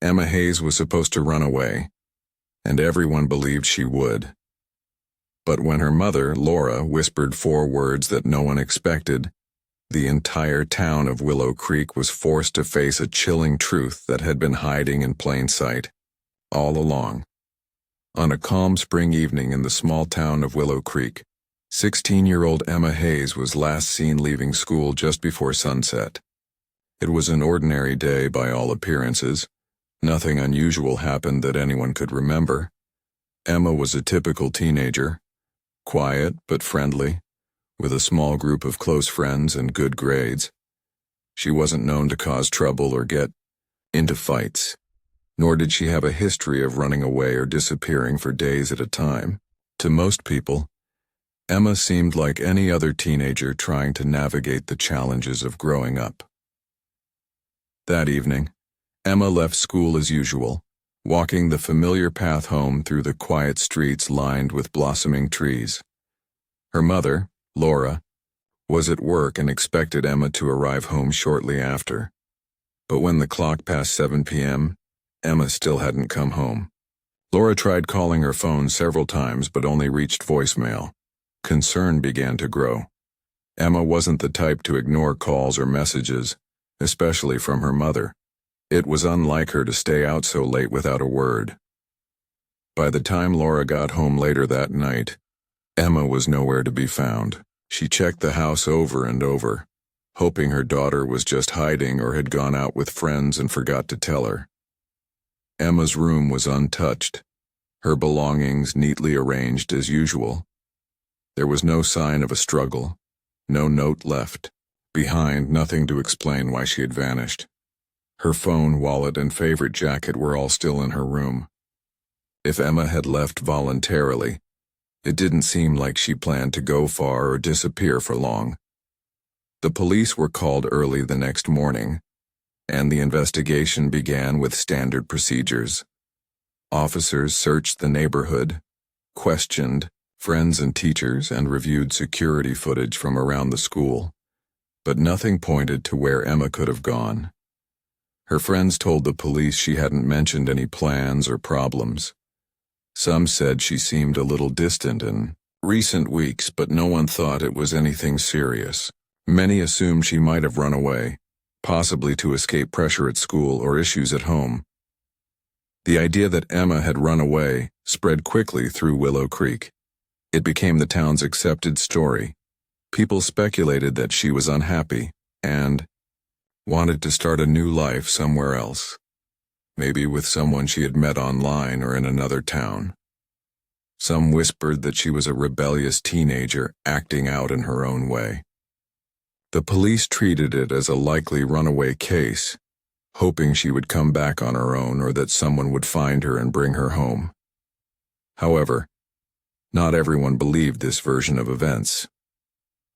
Emma Hayes was supposed to run away, and everyone believed she would. But when her mother, Laura, whispered 4 words that no one expected, the entire town of Willow Creek was forced to face a chilling truth that had been hiding in plain sight all along. On a calm spring evening in the small town of Willow Creek, 16-year-old Emma Hayes was last seen leaving school just before sunset. It was an ordinary day by all appearances. Nothing unusual happened that anyone could remember. Emma was a typical teenager, quiet but friendly, with a small group of close friends and good grades. She wasn't known to cause trouble or get into fights, nor did she have a history of running away or disappearing for days at a time. To most people, Emma seemed like any other teenager trying to navigate the challenges of growing up. That evening, Emma left school as usual, walking the familiar path home through the quiet streets lined with blossoming trees. Her mother, Laura, was at work and expected Emma to arrive home shortly after. But when the clock passed 7 p.m., Emma still hadn't come home. Laura tried calling her phone several times but only reached voicemail. Concern began to grow. Emma wasn't the type to ignore calls or messages, especially from her mother. It was unlike her to stay out so late without a word. By the time Laura got home later that night, Emma was nowhere to be found. She checked the house over and over, hoping her daughter was just hiding or had gone out with friends and forgot to tell her. Emma's room was untouched, her belongings neatly arranged as usual. There was no sign of a struggle, no note left behind, nothing to explain why she had vanished. Her phone, wallet, and favorite jacket were all still in her room. If Emma had left voluntarily, it didn't seem like she planned to go far or disappear for long. The police were called early the next morning, and the investigation began with standard procedures. Officers searched the neighborhood, questioned friends and teachers, and reviewed security footage from around the school, but nothing pointed to where Emma could have gone. Her friends told the police she hadn't mentioned any plans or problems. Some said she seemed a little distant in recent weeks, but no one thought it was anything serious. Many assumed she might have run away, possibly to escape pressure at school or issues at home. The idea that Emma had run away spread quickly through Willow Creek. It became the town's accepted story. People speculated that she was unhappy and wanted to start a new life somewhere else, maybe with someone she had met online or in another town. Some whispered that she was a rebellious teenager acting out in her own way. The police treated it as a likely runaway case, hoping she would come back on her own or that someone would find her and bring her home. However, not everyone believed this version of events.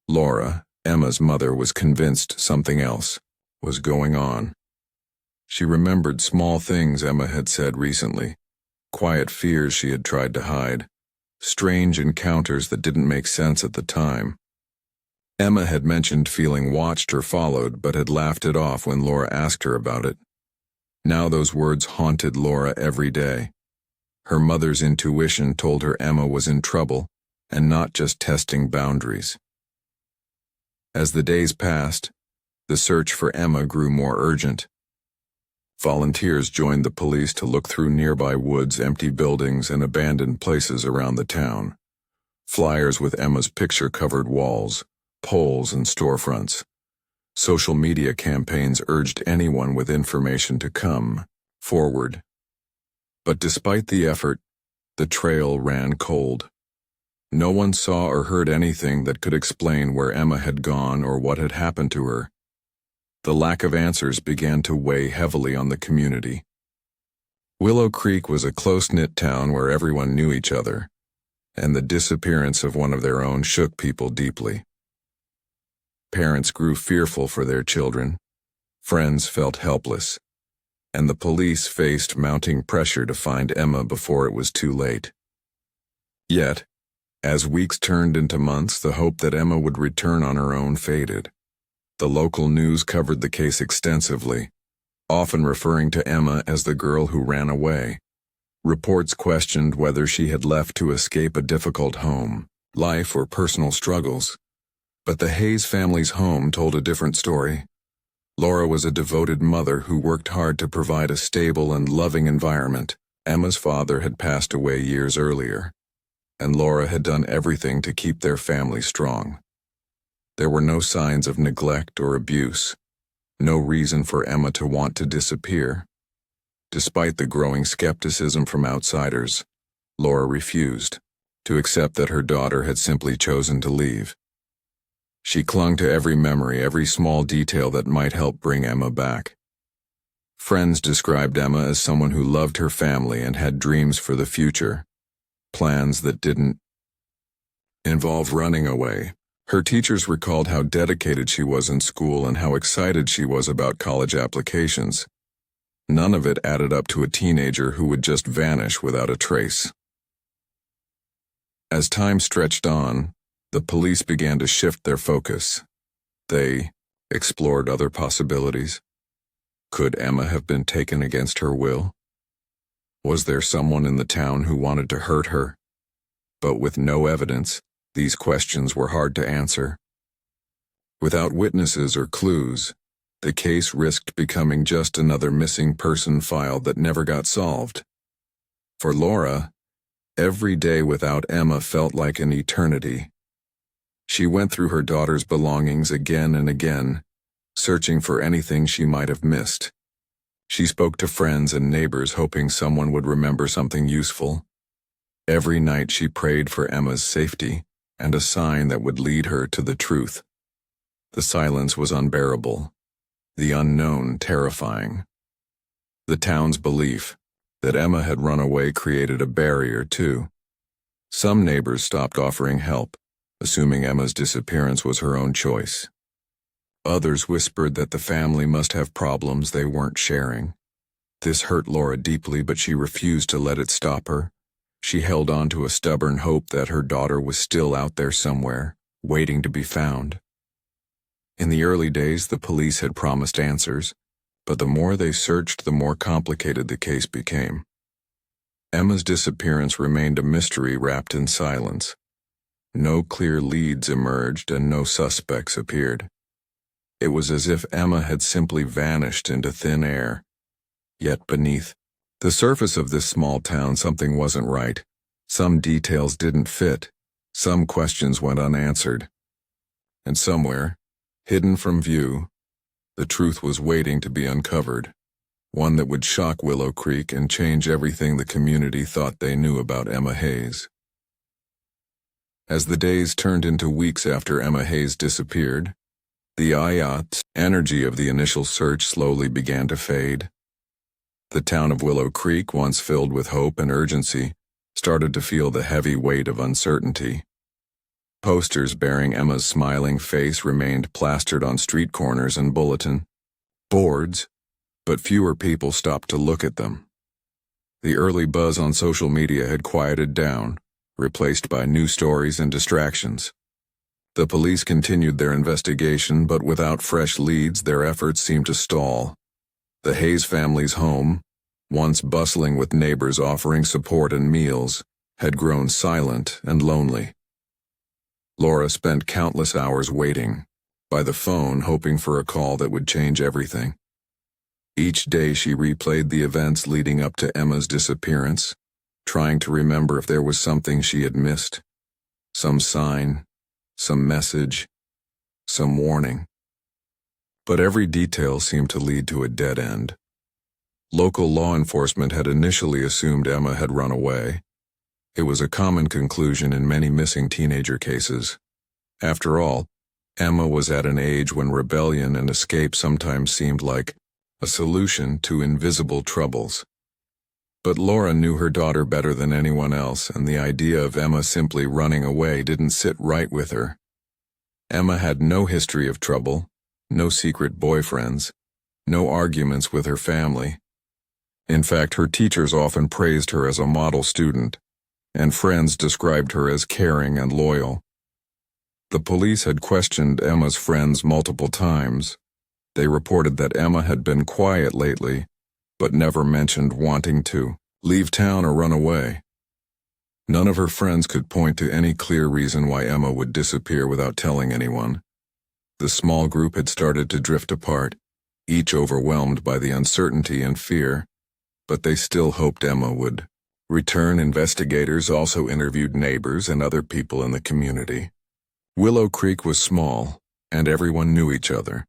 Laura, Emma's mother, was convinced something else was going on. She remembered small things Emma had said recently, quiet fears she had tried to hide, strange encounters that didn't make sense at the time. Emma had mentioned feeling watched or followed, but had laughed it off when Laura asked her about it. Now those words haunted Laura every day. Her mother's intuition told her Emma was in trouble and not just testing boundaries. As the days passed, the search for Emma grew more urgent. Volunteers joined the police to look through nearby woods, empty buildings, and abandoned places around the town. Flyers with Emma's picture covered walls, poles, and storefronts. Social media campaigns urged anyone with information to come forward. But despite the effort, the trail ran cold. No one saw or heard anything that could explain where Emma had gone or what had happened to her. The lack of answers began to weigh heavily on the community. Willow Creek was a close-knit town where everyone knew each other, and the disappearance of one of their own shook people deeply. Parents grew fearful for their children, friends felt helpless, and the police faced mounting pressure to find Emma before it was too late. Yet, as weeks turned into months, the hope that Emma would return on her own faded. The local news covered the case extensively, often referring to Emma as the girl who ran away. Reports questioned whether she had left to escape a difficult home, life, or personal struggles. But the Hayes family's home told a different story. Laura was a devoted mother who worked hard to provide a stable and loving environment. Emma's father had passed away years earlier, and Laura had done everything to keep their family strong. There were no signs of neglect or abuse, no reason for Emma to want to disappear. Despite the growing skepticism from outsiders, Laura refused to accept that her daughter had simply chosen to leave. She clung to every memory, every small detail that might help bring Emma back. Friends described Emma as someone who loved her family and had dreams for the future, plans that didn't involve running away. Her teachers recalled how dedicated she was in school and how excited she was about college applications. None of it added up to a teenager who would just vanish without a trace. As time stretched on, the police began to shift their focus. They explored other possibilities. Could Emma have been taken against her will? Was there someone in the town who wanted to hurt her? But with no evidence, these questions were hard to answer. Without witnesses or clues, the case risked becoming just another missing person file that never got solved. For Laura, every day without Emma felt like an eternity. She went through her daughter's belongings again and again, searching for anything she might have missed. She spoke to friends and neighbors hoping someone would remember something useful. Every night she prayed for Emma's safety and a sign that would lead her to the truth. The silence was unbearable, the unknown terrifying. The town's belief that Emma had run away created a barrier too. Some neighbors stopped offering help, assuming Emma's disappearance was her own choice. Others whispered that the family must have problems they weren't sharing. This hurt Laura deeply, but she refused to let it stop her. She held on to a stubborn hope that her daughter was still out there somewhere, waiting to be found. In the early days, the police had promised answers, but the more they searched, the more complicated the case became. Emma's disappearance remained a mystery wrapped in silence. No clear leads emerged and no suspects appeared. It was as if Emma had simply vanished into thin air. Yet beneath the surface of this small town, something wasn't right. Some details didn't fit. Some questions went unanswered. And somewhere, hidden from view, the truth was waiting to be uncovered. One that would shock Willow Creek and change everything the community thought they knew about Emma Hayes. As the days turned into weeks after Emma Hayes disappeared, the energy of the initial search slowly began to fade. The town of Willow Creek, once filled with hope and urgency, started to feel the heavy weight of uncertainty. Posters bearing Emma's smiling face remained plastered on street corners and bulletin boards, but fewer people stopped to look at them. The early buzz on social media had quieted down, replaced by new stories and distractions. The police continued their investigation, but without fresh leads, their efforts seemed to stall. The Hayes family's home, once bustling with neighbors offering support and meals, had grown silent and lonely. Laura spent countless hours waiting, by the phone, hoping for a call that would change everything. Each day she replayed the events leading up to Emma's disappearance, trying to remember if there was something she had missed. Some sign, some message, some warning. But every detail seemed to lead to a dead end. Local law enforcement had initially assumed Emma had run away. It was a common conclusion in many missing teenager cases. After all, Emma was at an age when rebellion and escape sometimes seemed like a solution to invisible troubles. But Laura knew her daughter better than anyone else, and the idea of Emma simply running away didn't sit right with her. Emma had no history of trouble, no secret boyfriends, no arguments with her family. In fact, her teachers often praised her as a model student, and friends described her as caring and loyal. The police had questioned Emma's friends multiple times. They reported that Emma had been quiet lately, but never mentioned wanting to leave town or run away. None of her friends could point to any clear reason why Emma would disappear without telling anyone. The small group had started to drift apart, each overwhelmed by the uncertainty and fear, but they still hoped Emma would return. Investigators also interviewed neighbors and other people in the community. Willow Creek was small, and everyone knew each other.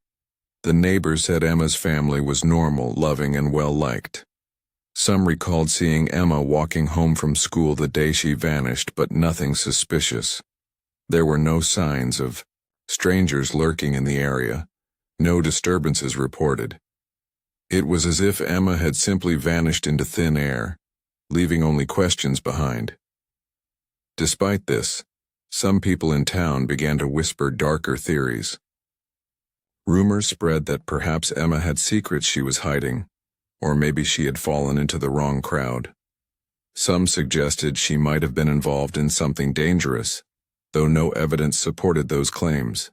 The neighbors said Emma's family was normal, loving, and well-liked. Some recalled seeing Emma walking home from school the day she vanished, but nothing suspicious. There were no signs of strangers lurking in the area, no disturbances reported. It was as if Emma had simply vanished into thin air, leaving only questions behind. Despite this, some people in town began to whisper darker theories. Rumors spread that perhaps Emma had secrets she was hiding, or maybe she had fallen into the wrong crowd. Some suggested she might have been involved in something dangerous, though no evidence supported those claims.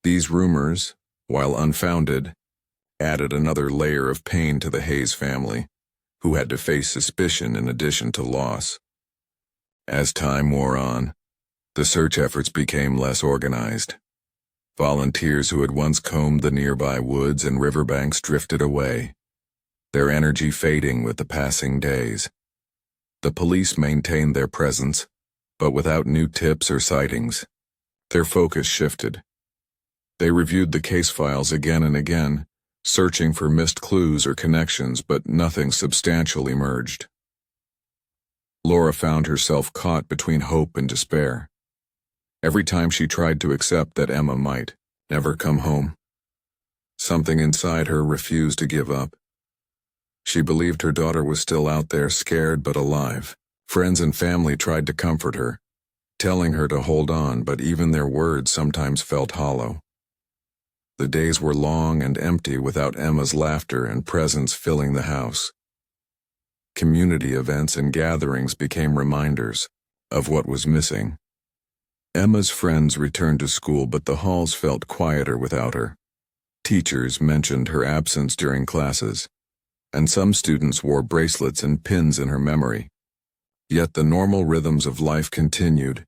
These rumors, while unfounded, added another layer of pain to the Hayes family, who had to face suspicion in addition to loss. As time wore on, the search efforts became less organized. Volunteers who had once combed the nearby woods and riverbanks drifted away, their energy fading with the passing days. The police maintained their presence, but without new tips or sightings. Their focus shifted. They reviewed the case files again and again, searching for missed clues or connections, but nothing substantial emerged. Laura found herself caught between hope and despair. Every time she tried to accept that Emma might never come home, something inside her refused to give up. She believed her daughter was still out there, scared but alive. Friends and family tried to comfort her, telling her to hold on, but even their words sometimes felt hollow. The days were long and empty without Emma's laughter and presence filling the house. Community events and gatherings became reminders of what was missing. Emma's friends returned to school, but the halls felt quieter without her. Teachers mentioned her absence during classes, and some students wore bracelets and pins in her memory. Yet the normal rhythms of life continued,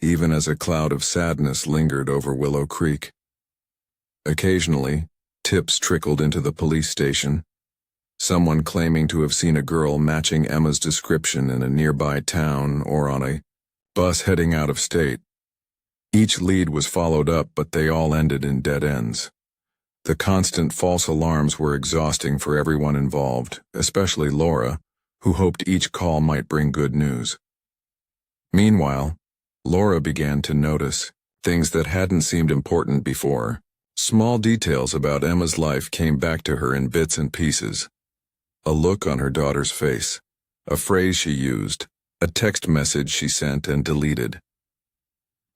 even as a cloud of sadness lingered over Willow Creek. Occasionally, tips trickled into the police station, someone claiming to have seen a girl matching Emma's description in a nearby town or on a bus heading out of state. Each lead was followed up, but they all ended in dead ends. The constant false alarms were exhausting for everyone involved, especially Laura, who hoped each call might bring good news. Meanwhile, Laura began to notice things that hadn't seemed important before. Small details about Emma's life came back to her in bits and pieces. A look on her daughter's face, a phrase she used, a text message she sent and deleted.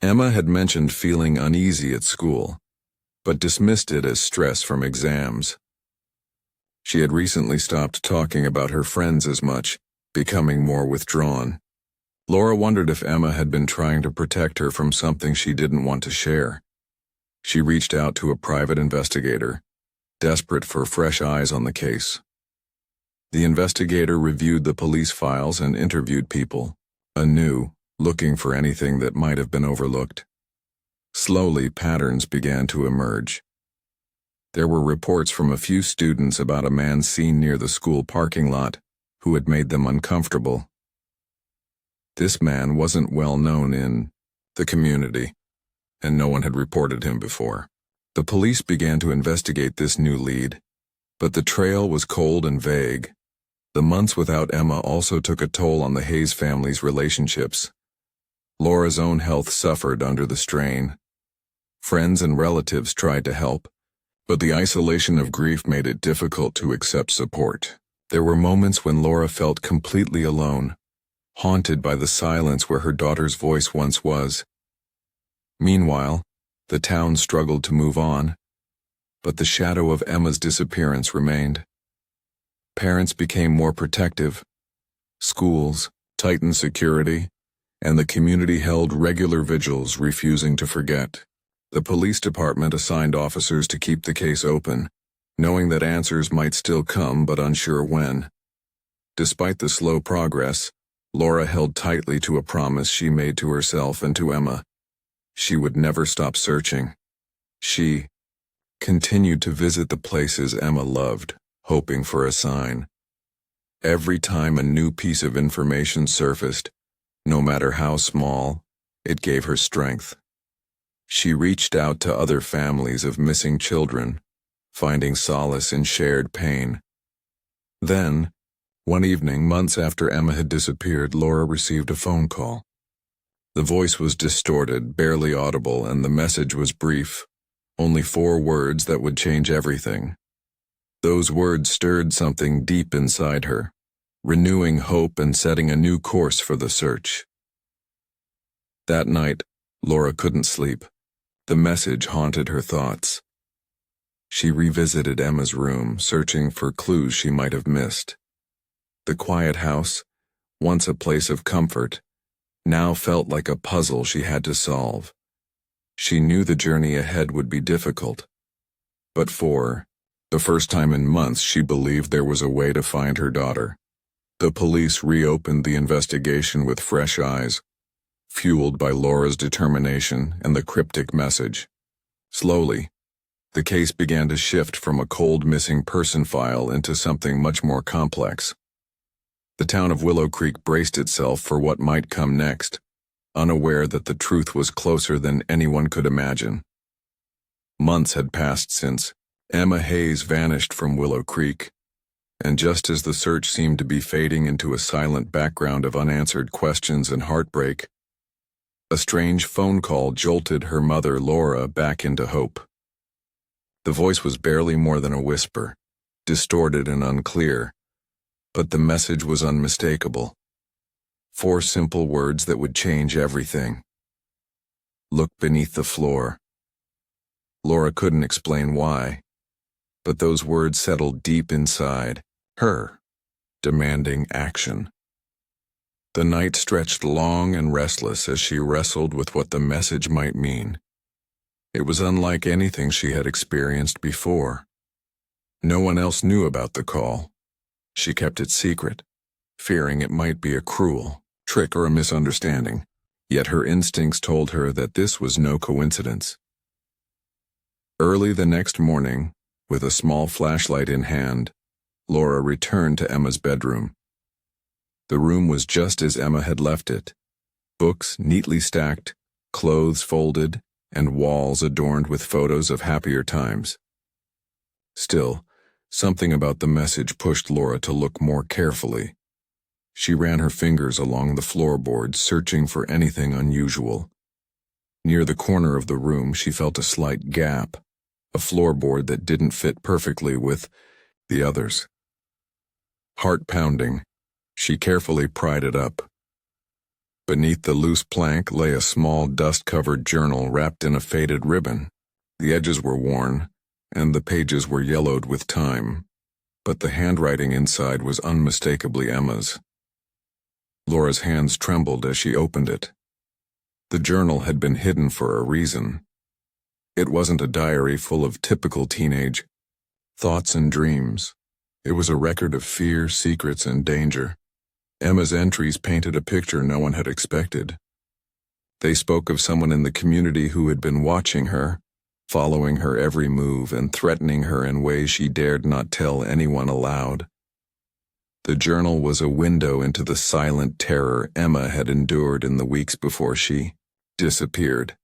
Emma had mentioned feeling uneasy at school, but dismissed it as stress from exams. She had recently stopped talking about her friends as much, becoming more withdrawn. Laura wondered if Emma had been trying to protect her from something she didn't want to share. She reached out to a private investigator, desperate for fresh eyes on the case. The investigator reviewed the police files and interviewed people, anew, looking for anything that might have been overlooked. Slowly, patterns began to emerge. There were reports from a few students about a man seen near the school parking lot who had made them uncomfortable. This man wasn't well known in the community, and no one had reported him before. The police began to investigate this new lead, but the trail was cold and vague. The months without Emma also took a toll on the Hayes family's relationships. Laura's own health suffered under the strain. Friends and relatives tried to help, but the isolation of grief made it difficult to accept support. There were moments when Laura felt completely alone, haunted by the silence where her daughter's voice once was. Meanwhile, the town struggled to move on, but the shadow of Emma's disappearance remained. Parents became more protective, schools tightened security, and the community held regular vigils, refusing to forget. The police department assigned officers to keep the case open, knowing that answers might still come but unsure when. Despite the slow progress, Laura held tightly to a promise she made to herself and to Emma. She would never stop searching. She continued to visit the places Emma loved, hoping for a sign. Every time a new piece of information surfaced, no matter how small, it gave her strength. She reached out to other families of missing children, finding solace in shared pain. Then, one evening, months after Emma had disappeared, Laura received a phone call. The voice was distorted, barely audible, and the message was brief, only 4 words that would change everything. Those words stirred something deep inside her, renewing hope and setting a new course for the search. That night, Laura couldn't sleep. The message haunted her thoughts. She revisited Emma's room, searching for clues she might have missed. The quiet house, once a place of comfort, now felt like a puzzle she had to solve. She knew the journey ahead would be difficult, but for the first time in months she believed there was a way to find her daughter. The police reopened the investigation with fresh eyes, fueled by Laura's determination and the cryptic message. Slowly, the case began to shift from a cold missing person file into something much more complex. The town of Willow Creek braced itself for what might come next, unaware that the truth was closer than anyone could imagine. Months had passed since Emma Hayes vanished from Willow Creek, and just as the search seemed to be fading into a silent background of unanswered questions and heartbreak, a strange phone call jolted her mother, Laura, back into hope. The voice was barely more than a whisper, distorted and unclear, but the message was unmistakable. 4 simple words that would change everything. Look beneath the floor. Laura couldn't explain why, but those words settled deep inside her, demanding action. The night stretched long and restless as she wrestled with what the message might mean. It was unlike anything she had experienced before. No one else knew about the call. She kept it secret, fearing it might be a cruel trick or a misunderstanding, yet her instincts told her that this was no coincidence. Early the next morning, with a small flashlight in hand, Laura returned to Emma's bedroom. The room was just as Emma had left it, books neatly stacked, clothes folded, and walls adorned with photos of happier times. Still, something about the message pushed Laura to look more carefully. She ran her fingers along the floorboards, searching for anything unusual. Near the corner of the room, she felt a slight gap, a floorboard that didn't fit perfectly with the others. Heart pounding, she carefully pried it up. Beneath the loose plank lay a small dust-covered journal wrapped in a faded ribbon. The edges were worn, and the pages were yellowed with time, but the handwriting inside was unmistakably Emma's. Laura's hands trembled as she opened it. The journal had been hidden for a reason. It wasn't a diary full of typical teenage thoughts and dreams. It was a record of fear, secrets, and danger. Emma's entries painted a picture no one had expected. They spoke of someone in the community who had been watching her, following her every move and threatening her in ways she dared not tell anyone aloud. The journal was a window into the silent terror Emma had endured in the weeks before she disappeared.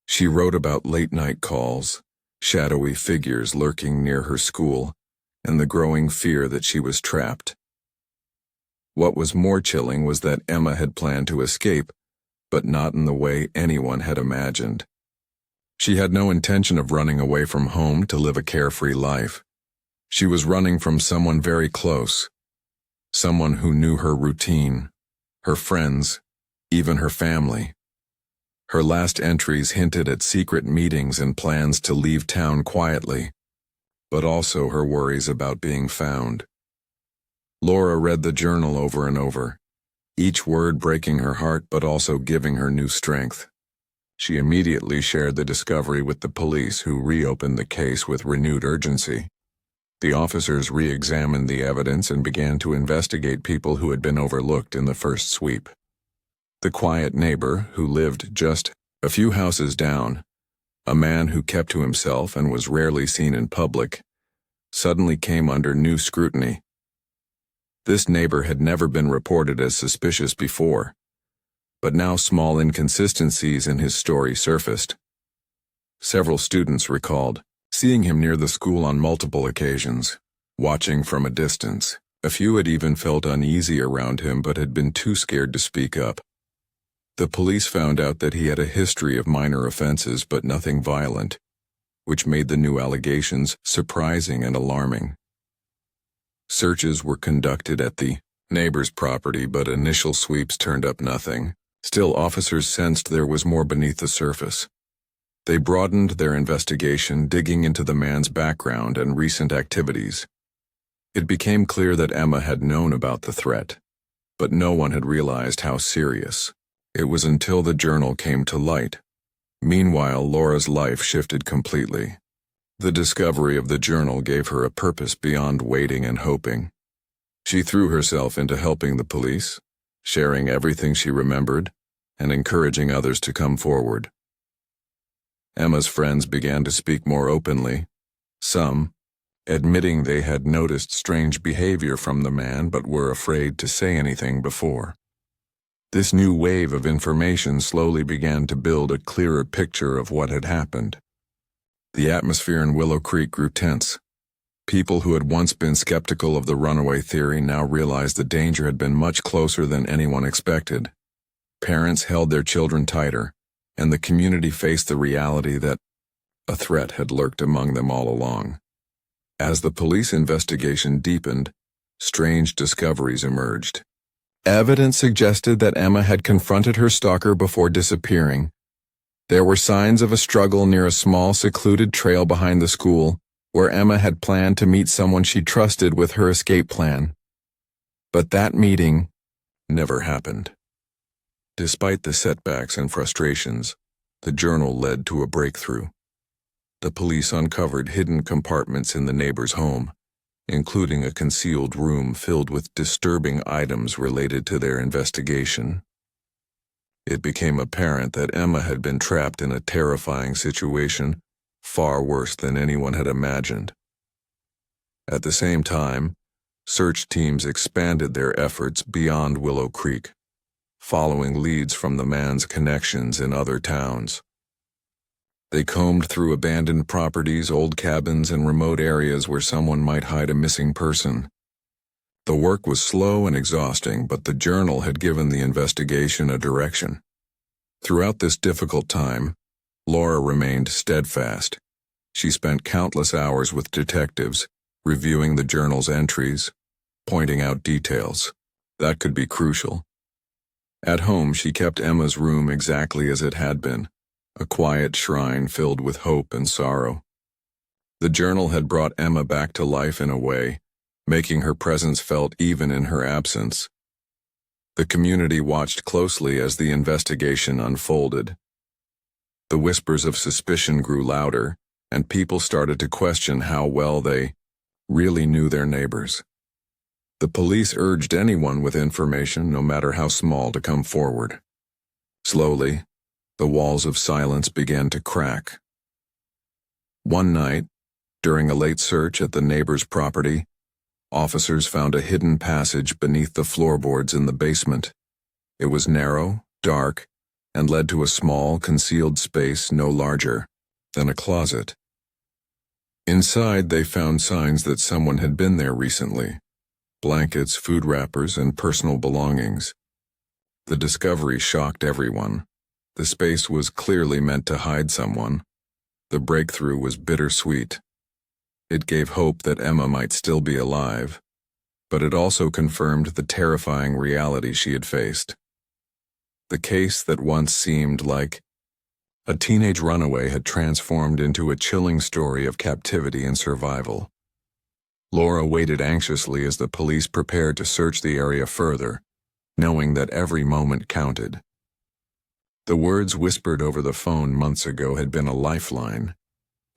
She wrote about late-night calls, shadowy figures lurking near her school, and the growing fear that she was trapped. What was more chilling was that Emma had planned to escape, but not in the way anyone had imagined. She had no intention of running away from home to live a carefree life. She was running from someone very close, someone who knew her routine, her friends, even her family. Her last entries hinted at secret meetings and plans to leave town quietly, but also her worries about being found. Laura read the journal over and over, each word breaking her heart but also giving her new strength. She immediately shared the discovery with the police, who reopened the case with renewed urgency. The officers re-examined the evidence and began to investigate people who had been overlooked in the first sweep. The quiet neighbor, who lived just a few houses down, a man who kept to himself and was rarely seen in public, suddenly came under new scrutiny. This neighbor had never been reported as suspicious before, but now small inconsistencies in his story surfaced. Several students recalled seeing him near the school on multiple occasions, watching from a distance. A few had even felt uneasy around him but had been too scared to speak up. The police found out that he had a history of minor offenses but nothing violent, which made the new allegations surprising and alarming. Searches were conducted at the neighbor's property, but initial sweeps turned up nothing. Still, officers sensed there was more beneath the surface. They broadened their investigation, digging into the man's background and recent activities. It became clear that Emma had known about the threat, but no one had realized how serious. It was until the journal came to light. Meanwhile, Laura's life shifted completely. The discovery of the journal gave her a purpose beyond waiting and hoping. She threw herself into helping the police, sharing everything she remembered, and encouraging others to come forward. Emma's friends began to speak more openly, some admitting they had noticed strange behavior from the man but were afraid to say anything before. This new wave of information slowly began to build a clearer picture of what had happened. The atmosphere in Willow Creek grew tense. People who had once been skeptical of the runaway theory now realized the danger had been much closer than anyone expected. Parents held their children tighter, and the community faced the reality that a threat had lurked among them all along. As the police investigation deepened, strange discoveries emerged. Evidence suggested that Emma had confronted her stalker before disappearing. There were signs of a struggle near a small, secluded trail behind the school, where Emma had planned to meet someone she trusted with her escape plan. But that meeting never happened. Despite the setbacks and frustrations, the journal led to a breakthrough. The police uncovered hidden compartments in the neighbor's home, including a concealed room filled with disturbing items related to their investigation. It became apparent that Emma had been trapped in a terrifying situation, far worse than anyone had imagined. At the same time, search teams expanded their efforts beyond Willow Creek, following leads from the man's connections in other towns. They combed through abandoned properties, old cabins, and remote areas where someone might hide a missing person. The work was slow and exhausting, but the journal had given the investigation a direction. Throughout this difficult time, Laura remained steadfast. She spent countless hours with detectives, reviewing the journal's entries, pointing out details that could be crucial. At home, she kept Emma's room exactly as it had been, a quiet shrine filled with hope and sorrow. The journal had brought Emma back to life in a way, making her presence felt even in her absence. The community watched closely as the investigation unfolded. The whispers of suspicion grew louder, and people started to question how well they really knew their neighbors. The police urged anyone with information, no matter how small, to come forward. Slowly, the walls of silence began to crack. One night, during a late search at the neighbor's property, officers found a hidden passage beneath the floorboards in the basement. It was narrow, dark, and led to a small, concealed space no larger than a closet. Inside, they found signs that someone had been there recently: blankets, food wrappers, and personal belongings. The discovery shocked everyone. The space was clearly meant to hide someone. The breakthrough was bittersweet. It gave hope that Emma might still be alive, but it also confirmed the terrifying reality she had faced. The case that once seemed like a teenage runaway had transformed into a chilling story of captivity and survival. Laura waited anxiously as the police prepared to search the area further, knowing that every moment counted. The words whispered over the phone months ago had been a lifeline,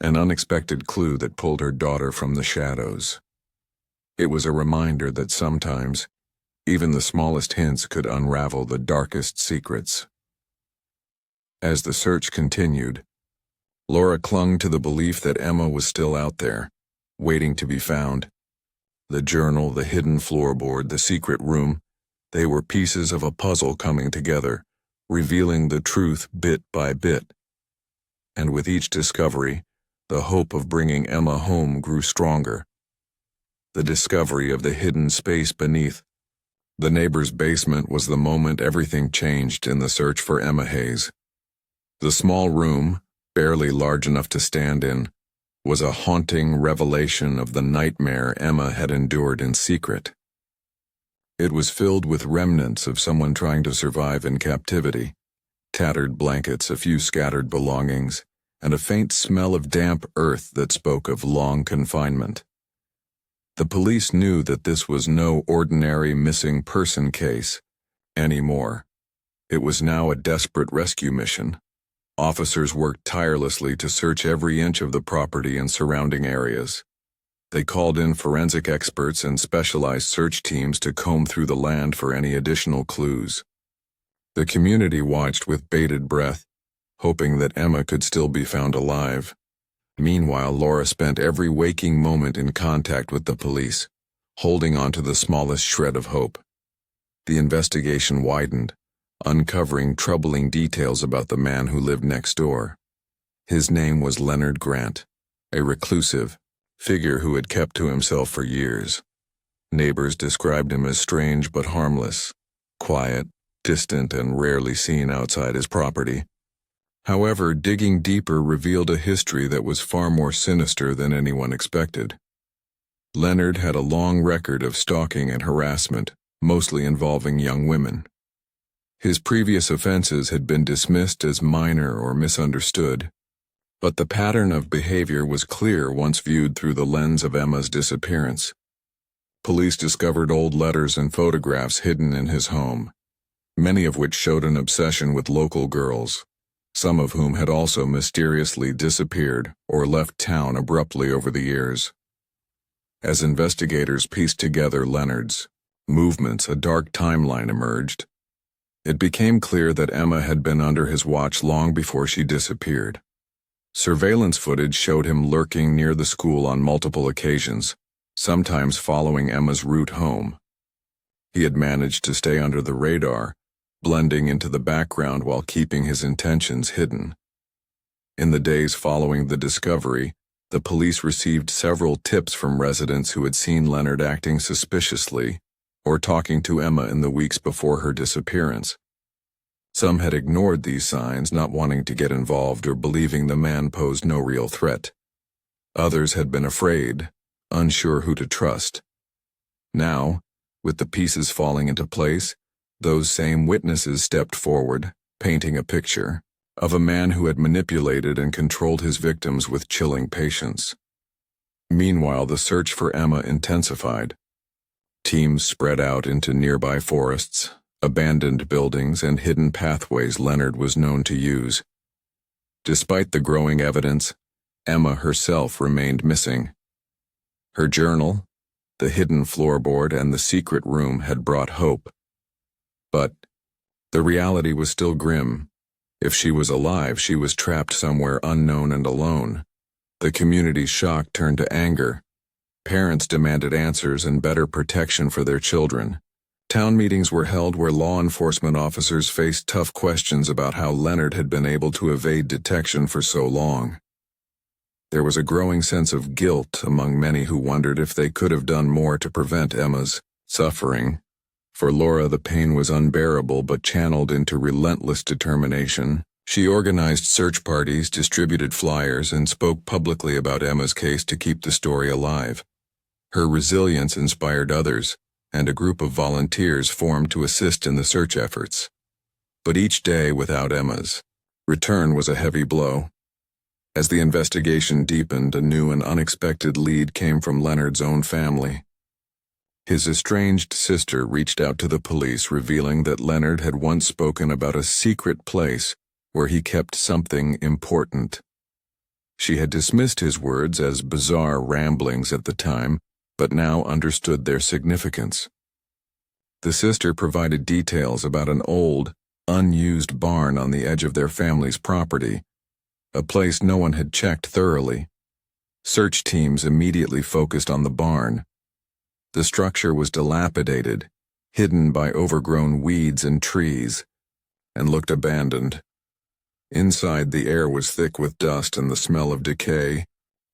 an unexpected clue that pulled her daughter from the shadows. It was a reminder that sometimes, even the smallest hints could unravel the darkest secrets. As the search continued, Laura clung to the belief that Emma was still out there, waiting to be found. The journal, the hidden floorboard, the secret room, they were pieces of a puzzle coming together, revealing the truth bit by bit. And with each discovery, the hope of bringing Emma home grew stronger. The discovery of the hidden space beneath the neighbor's basement was the moment everything changed in the search for Emma Hayes. The small room, barely large enough to stand in, was a haunting revelation of the nightmare Emma had endured in secret. It was filled with remnants of someone trying to survive in captivity, tattered blankets, a few scattered belongings, and a faint smell of damp earth that spoke of long confinement. The police knew that this was no ordinary missing person case anymore. It was now a desperate rescue mission. Officers worked tirelessly to search every inch of the property and surrounding areas. They called in forensic experts and specialized search teams to comb through the land for any additional clues. The community watched with bated breath, hoping that Emma could still be found alive. Meanwhile, Laura spent every waking moment in contact with the police, holding on to the smallest shred of hope. The investigation widened, uncovering troubling details about the man who lived next door. His name was Leonard Grant, a reclusive figure who had kept to himself for years. Neighbors described him as strange but harmless, quiet, distant, and rarely seen outside his property. However, digging deeper revealed a history that was far more sinister than anyone expected. Leonard had a long record of stalking and harassment, mostly involving young women. His previous offenses had been dismissed as minor or misunderstood, but the pattern of behavior was clear once viewed through the lens of Emma's disappearance. Police discovered old letters and photographs hidden in his home, many of which showed an obsession with local girls, some of whom had also mysteriously disappeared or left town abruptly over the years. As investigators pieced together Leonard's movements, a dark timeline emerged. It became clear that Emma had been under his watch long before she disappeared. Surveillance footage showed him lurking near the school on multiple occasions, sometimes following Emma's route home. He had managed to stay under the radar, blending into the background while keeping his intentions hidden. In the days following the discovery, the police received several tips from residents who had seen Leonard acting suspiciously or talking to Emma in the weeks before her disappearance. Some had ignored these signs, not wanting to get involved or believing the man posed no real threat. Others had been afraid, unsure who to trust. Now, with the pieces falling into place, those same witnesses stepped forward, painting a picture of a man who had manipulated and controlled his victims with chilling patience. Meanwhile, the search for Emma intensified. Teams spread out into nearby forests, abandoned buildings, and hidden pathways Leonard was known to use. Despite the growing evidence, Emma herself remained missing. Her journal, the hidden floorboard, and the secret room had brought hope. But the reality was still grim. If she was alive, she was trapped somewhere unknown and alone. The community's shock turned to anger. Parents demanded answers and better protection for their children. Town meetings were held where law enforcement officers faced tough questions about how Leonard had been able to evade detection for so long. There was a growing sense of guilt among many who wondered if they could have done more to prevent Emma's suffering. For Laura, the pain was unbearable but channeled into relentless determination. She organized search parties, distributed flyers, and spoke publicly about Emma's case to keep the story alive. Her resilience inspired others, and a group of volunteers formed to assist in the search efforts. But each day without Emma's return was a heavy blow. As the investigation deepened, a new and unexpected lead came from Leonard's own family. His estranged sister reached out to the police, revealing that Leonard had once spoken about a secret place where he kept something important. She had dismissed his words as bizarre ramblings at the time, but now understood their significance. The sister provided details about an old, unused barn on the edge of their family's property, a place no one had checked thoroughly. Search teams immediately focused on the barn. The structure was dilapidated, hidden by overgrown weeds and trees, and looked abandoned. Inside, the air was thick with dust and the smell of decay.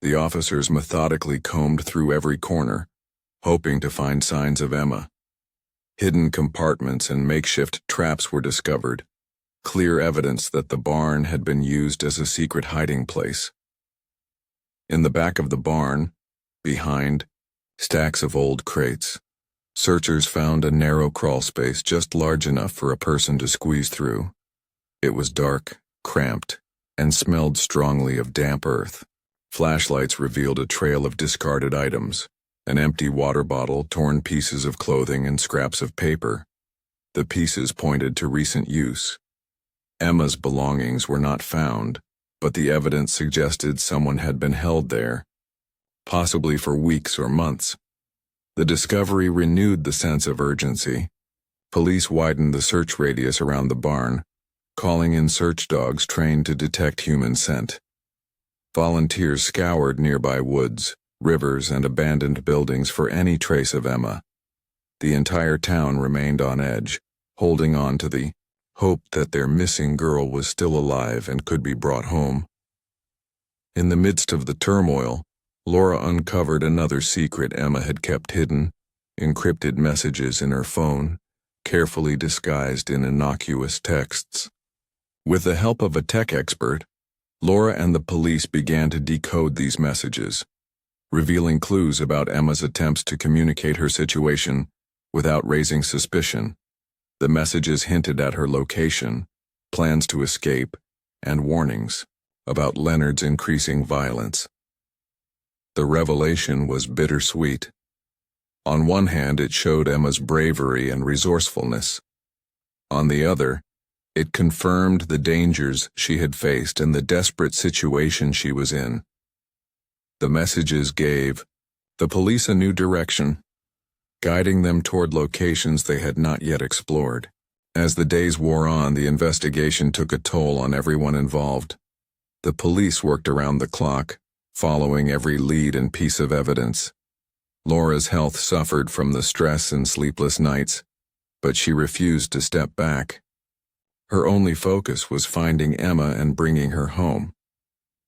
The officers methodically combed through every corner, hoping to find signs of Emma. Hidden compartments and makeshift traps were discovered, clear evidence that the barn had been used as a secret hiding place. In the back of the barn, behind stacks of old crates, searchers found a narrow crawlspace just large enough for a person to squeeze through. It was dark, cramped, and smelled strongly of damp earth. Flashlights revealed a trail of discarded items, an empty water bottle, torn pieces of clothing, and scraps of paper. The pieces pointed to recent use. Emma's belongings were not found, but the evidence suggested someone had been held there, possibly for weeks or months. The discovery renewed the sense of urgency. Police widened the search radius around the barn, calling in search dogs trained to detect human scent. Volunteers scoured nearby woods, rivers, and abandoned buildings for any trace of Emma. The entire town remained on edge, holding on to the hope that their missing girl was still alive and could be brought home. In the midst of the turmoil, Laura uncovered another secret Emma had kept hidden: encrypted messages in her phone, carefully disguised in innocuous texts. With the help of a tech expert, Laura and the police began to decode these messages, revealing clues about Emma's attempts to communicate her situation without raising suspicion. The messages hinted at her location, plans to escape, and warnings about Leonard's increasing violence. The revelation was bittersweet. On one hand, it showed Emma's bravery and resourcefulness. On the other, it confirmed the dangers she had faced and the desperate situation she was in. The messages gave the police a new direction, guiding them toward locations they had not yet explored. As the days wore on, the investigation took a toll on everyone involved. The police worked around the clock, following every lead and piece of evidence. Laura's health suffered from the stress and sleepless nights, but she refused to step back. Her only focus was finding Emma and bringing her home.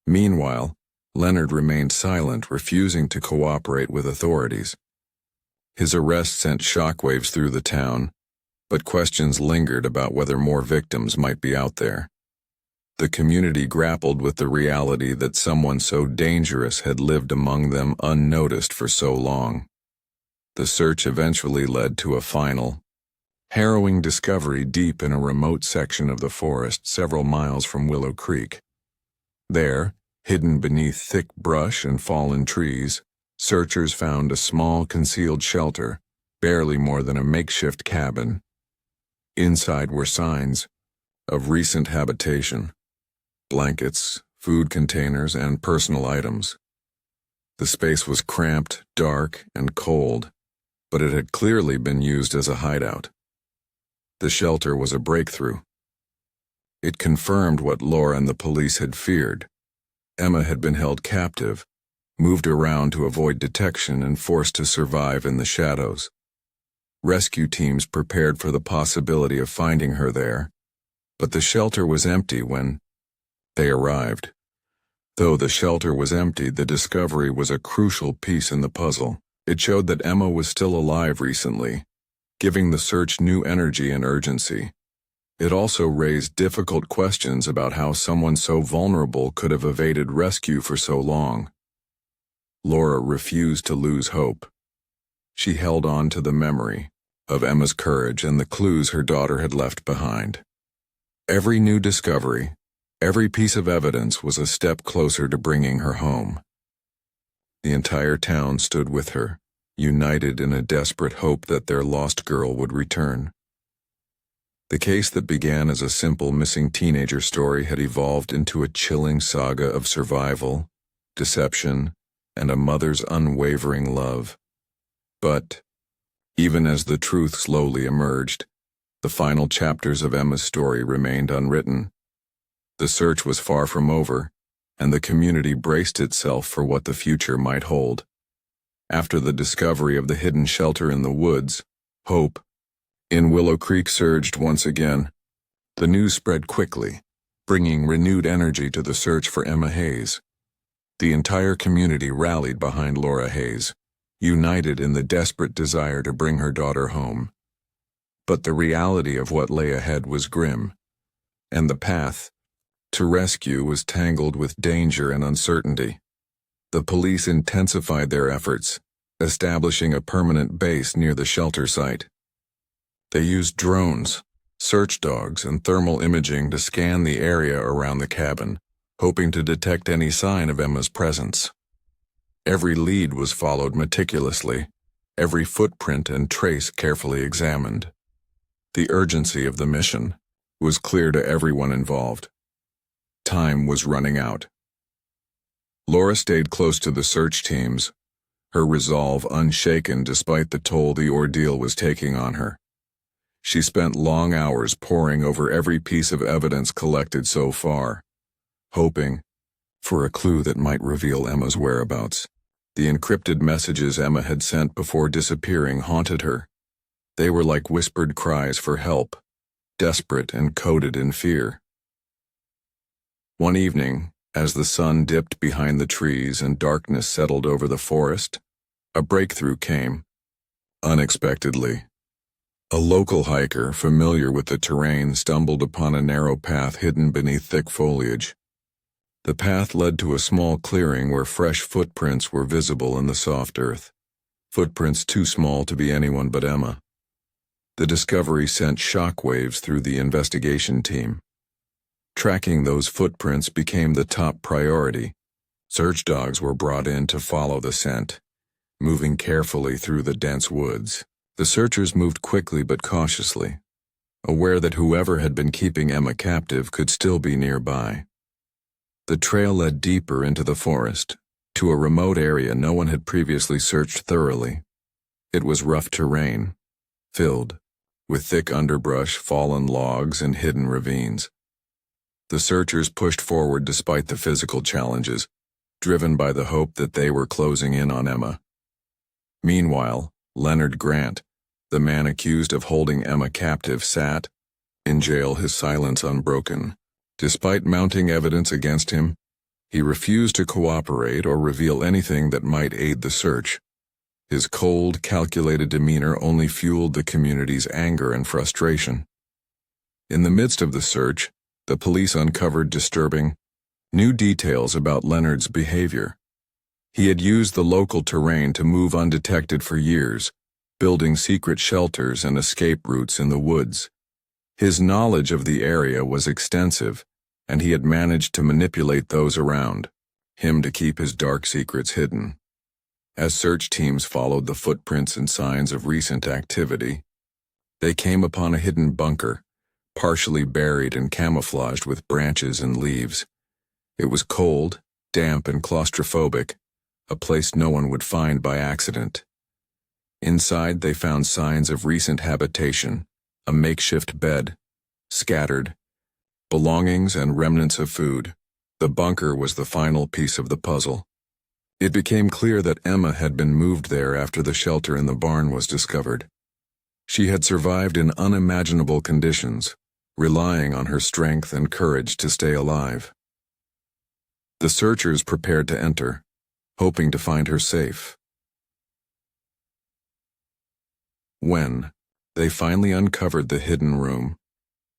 Meanwhile, Leonard remained silent, refusing to cooperate with authorities. His arrest sent shockwaves through the town, but questions lingered about whether more victims might be out there. The community grappled with the reality that someone so dangerous had lived among them unnoticed for so long. The search eventually led to a final, harrowing discovery deep in a remote section of the forest several miles from Willow Creek. There, hidden beneath thick brush and fallen trees, searchers found a small concealed shelter, barely more than a makeshift cabin. Inside were signs of recent habitation: blankets, food containers, and personal items. The space was cramped, dark, and cold, but it had clearly been used as a hideout. The shelter was a breakthrough. It confirmed what Laura and the police had feared. Emma had been held captive, moved around to avoid detection, and forced to survive in the shadows. Rescue teams prepared for the possibility of finding her there, but the shelter was empty when they arrived. Though the shelter was empty, the discovery was a crucial piece in the puzzle. It showed that Emma was still alive recently, giving the search new energy and urgency. It also raised difficult questions about how someone so vulnerable could have evaded rescue for so long. Laura refused to lose hope. She held on to the memory of Emma's courage and the clues her daughter had left behind. Every new discovery, every piece of evidence was a step closer to bringing her home. The entire town stood with her, united in a desperate hope that their lost girl would return. The case that began as a simple missing teenager story had evolved into a chilling saga of survival, deception, and a mother's unwavering love. But, even as the truth slowly emerged, the final chapters of Emma's story remained unwritten. The search was far from over, and the community braced itself for what the future might hold. After the discovery of the hidden shelter in the woods, hope in Willow Creek surged once again. The news spread quickly, bringing renewed energy to the search for Emma Hayes. The entire community rallied behind Laura Hayes, united in the desperate desire to bring her daughter home. But the reality of what lay ahead was grim, and the path to rescue was tangled with danger and uncertainty. The police intensified their efforts, establishing a permanent base near the shelter site. They used drones, search dogs, and thermal imaging to scan the area around the cabin, hoping to detect any sign of Emma's presence. Every lead was followed meticulously, every footprint and trace carefully examined. The urgency of the mission was clear to everyone involved. Time was running out. Laura stayed close to the search teams, her resolve unshaken despite the toll the ordeal was taking on her. She spent long hours poring over every piece of evidence collected so far, hoping for a clue that might reveal Emma's whereabouts. The encrypted messages Emma had sent before disappearing haunted her. They were like whispered cries for help, desperate and coded in fear. One evening, as the sun dipped behind the trees and darkness settled over the forest, a breakthrough came, unexpectedly. A local hiker, familiar with the terrain, stumbled upon a narrow path hidden beneath thick foliage. The path led to a small clearing where fresh footprints were visible in the soft earth, footprints too small to be anyone but Emma. The discovery sent shockwaves through the investigation team. Tracking those footprints became the top priority. Search dogs were brought in to follow the scent, moving carefully through the dense woods. The searchers moved quickly but cautiously, aware that whoever had been keeping Emma captive could still be nearby. The trail led deeper into the forest, to a remote area no one had previously searched thoroughly. It was rough terrain, filled with thick underbrush, fallen logs, and hidden ravines. The searchers pushed forward despite the physical challenges, driven by the hope that they were closing in on Emma. Meanwhile, Leonard Grant, the man accused of holding Emma captive, sat in jail, his silence unbroken. Despite mounting evidence against him, he refused to cooperate or reveal anything that might aid the search. His cold, calculated demeanor only fueled the community's anger and frustration. In the midst of the search, the police uncovered disturbing new details about Leonard's behavior. He had used the local terrain to move undetected for years, building secret shelters and escape routes in the woods. His knowledge of the area was extensive, and he had managed to manipulate those around him to keep his dark secrets hidden. As search teams followed the footprints and signs of recent activity, they came upon a hidden bunker, partially buried and camouflaged with branches and leaves. It was cold, damp, and claustrophobic, a place no one would find by accident. Inside, they found signs of recent habitation, a makeshift bed, scattered belongings, and remnants of food. The bunker was the final piece of the puzzle. It became clear that Emma had been moved there after the shelter in the barn was discovered. She had survived in unimaginable conditions, relying on her strength and courage to stay alive. The searchers prepared to enter, hoping to find her safe. When they finally uncovered the hidden room,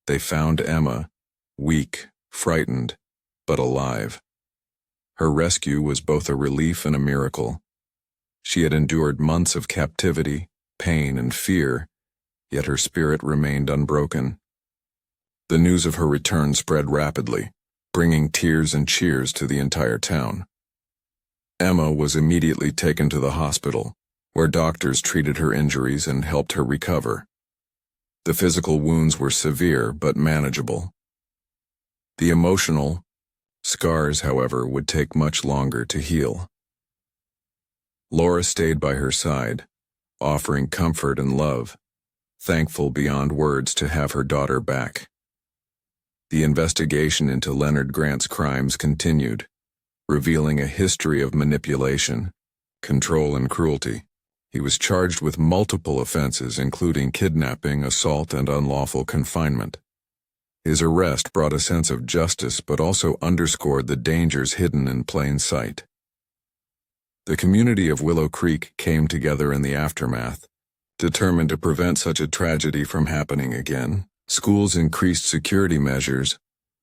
they found Emma, weak, frightened, but alive. Her rescue was both a relief and a miracle. She had endured months of captivity, pain, and fear, yet her spirit remained unbroken. The news of her return spread rapidly, bringing tears and cheers to the entire town. Emma was immediately taken to the hospital, where doctors treated her injuries and helped her recover. The physical wounds were severe but manageable. The emotional scars, however, would take much longer to heal. Laura stayed by her side, offering comfort and love, thankful beyond words to have her daughter back. The investigation into Leonard Grant's crimes continued, revealing a history of manipulation, control, and cruelty. He was charged with multiple offenses, including kidnapping, assault, and unlawful confinement. His arrest brought a sense of justice but also underscored the dangers hidden in plain sight. The community of Willow Creek came together in the aftermath, determined to prevent such a tragedy from happening again. Schools increased security measures,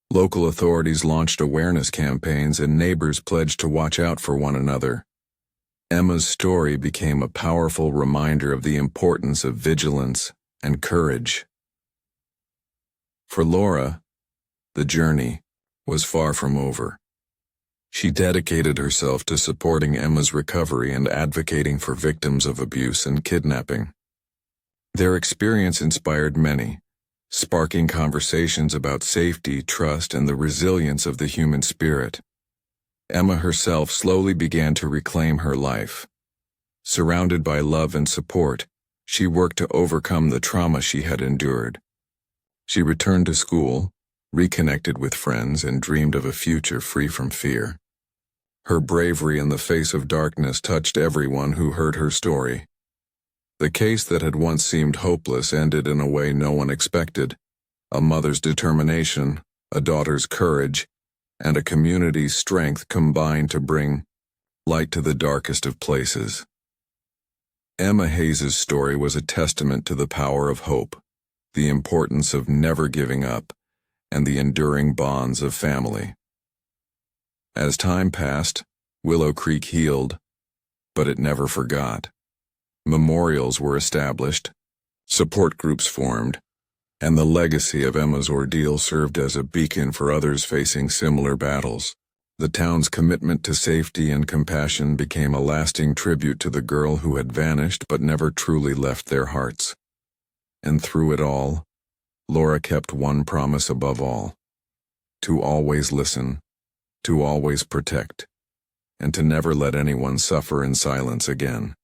local authorities launched awareness campaigns, and neighbors pledged to watch out for one another. Emma's story became a powerful reminder of the importance of vigilance and courage. For Laura, the journey was far from over. She dedicated herself to supporting Emma's recovery and advocating for victims of abuse and kidnapping. Their experience inspired many, sparking conversations about safety, trust, and the resilience of the human spirit. Emma herself slowly began to reclaim her life. Surrounded by love and support, she worked to overcome the trauma she had endured. She returned to school, reconnected with friends, and dreamed of a future free from fear. Her bravery in the face of darkness touched everyone who heard her story. The case that had once seemed hopeless ended in a way no one expected. A mother's determination, a daughter's courage, and a community's strength combined to bring light to the darkest of places. Emma Hayes' story was a testament to the power of hope, the importance of never giving up, and the enduring bonds of family. As time passed, Willow Creek healed, but it never forgot. Memorials were established, support groups formed, and the legacy of Emma's ordeal served as a beacon for others facing similar battles. The town's commitment to safety and compassion became a lasting tribute to the girl who had vanished but never truly left their hearts. And through it all, Laura kept one promise above all: to always listen, to always protect, and to never let anyone suffer in silence again.